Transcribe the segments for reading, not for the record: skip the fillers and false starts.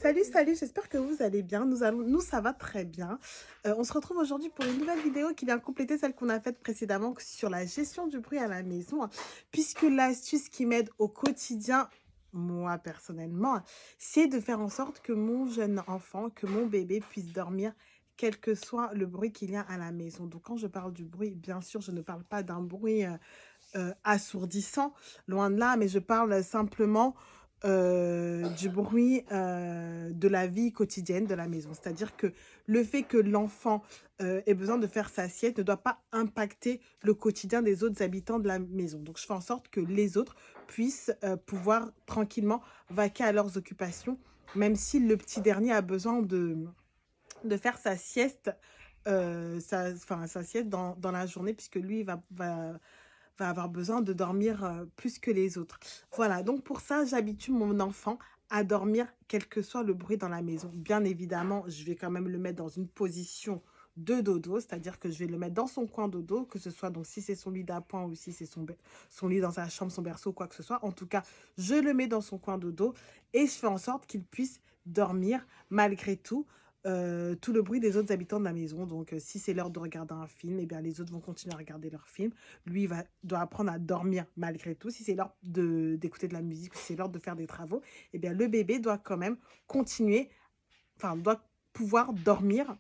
Salut, salut, j'espère que vous allez bien. Nous, ça va très bien. On se retrouve aujourd'hui pour une nouvelle vidéo qui vient compléter celle qu'on a faite précédemment sur la gestion du bruit à la maison, hein, puisque l'astuce qui m'aide au quotidien, moi personnellement, c'est de faire en sorte que mon jeune enfant, que mon bébé puisse dormir quel que soit le bruit qu'il y a à la maison. Donc quand je parle du bruit, bien sûr, je ne parle pas d'un bruit assourdissant, loin de là, mais je parle simplement du bruit de la vie quotidienne de la maison. C'est-à-dire que le fait que l'enfant ait besoin de faire sa sieste ne doit pas impacter le quotidien des autres habitants de la maison. Donc, je fais en sorte que les autres puissent pouvoir tranquillement vaquer à leurs occupations, même si le petit dernier a besoin de faire sa sieste, sa sieste dans la journée, puisque lui, va avoir besoin de dormir plus que les autres. Voilà, donc pour ça, j'habitue mon enfant à dormir quel que soit le bruit dans la maison. Bien évidemment, je vais quand même le mettre dans une position de dodo, c'est-à-dire que je vais le mettre dans son coin dodo, que ce soit donc si c'est son lit d'appoint ou si c'est son lit dans sa chambre, son berceau, quoi que ce soit. En tout cas, je le mets dans son coin dodo et je fais en sorte qu'il puisse dormir malgré tout le bruit des autres habitants de la maison. Donc, si c'est l'heure de regarder un film, eh bien, les autres vont continuer à regarder leur film. Lui, doit apprendre à dormir malgré tout. Si c'est l'heure d'écouter de la musique, si c'est l'heure de faire des travaux, eh bien, le bébé doit quand même continuer, enfin, doit pouvoir dormir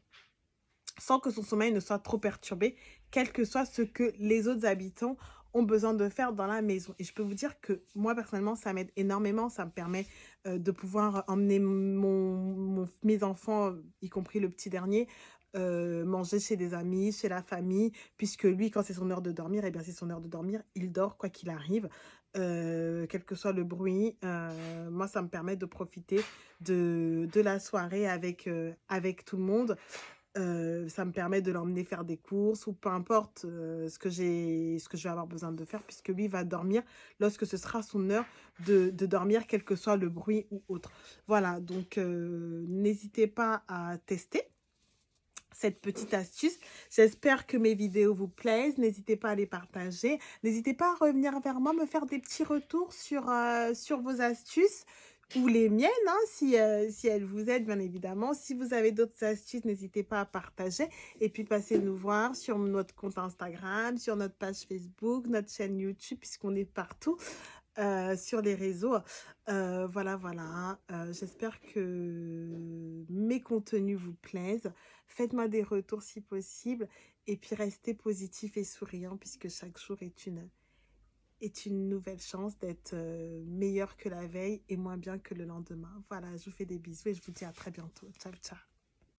sans que son sommeil ne soit trop perturbé, quel que soit ce que les autres habitants ont besoin de faire dans la maison. Et je peux vous dire que moi, personnellement, ça m'aide énormément. Ça me permet de pouvoir emmener mes enfants, y compris le petit dernier, manger chez des amis, chez la famille, puisque lui, quand c'est son heure de dormir, eh bien, c'est son heure de dormir. Il dort, quoi qu'il arrive. Quel que soit le bruit, moi, ça me permet de profiter de la soirée avec tout le monde. Ça me permet de l'emmener faire des courses ou peu importe, ce que je vais avoir besoin de faire, puisque lui va dormir lorsque ce sera son heure de dormir, quel que soit le bruit ou autre. Voilà, donc n'hésitez pas à tester cette petite astuce. J'espère que mes vidéos vous plaisent. N'hésitez pas à les partager. N'hésitez pas à revenir vers moi, me faire des petits retours sur vos astuces ou les miennes, hein, si elles vous aident, bien évidemment. Si vous avez d'autres astuces, n'hésitez pas à partager. Et puis, passez nous voir sur notre compte Instagram, sur notre page Facebook, notre chaîne YouTube, puisqu'on est partout sur les réseaux. Voilà, voilà. J'espère que mes contenus vous plaisent. Faites-moi des retours si possible. Et puis, restez positif et souriant, puisque chaque jour est une nouvelle chance d'être meilleur que la veille et moins bien que le lendemain. Voilà, je vous fais des bisous et je vous dis à très bientôt. Ciao, ciao.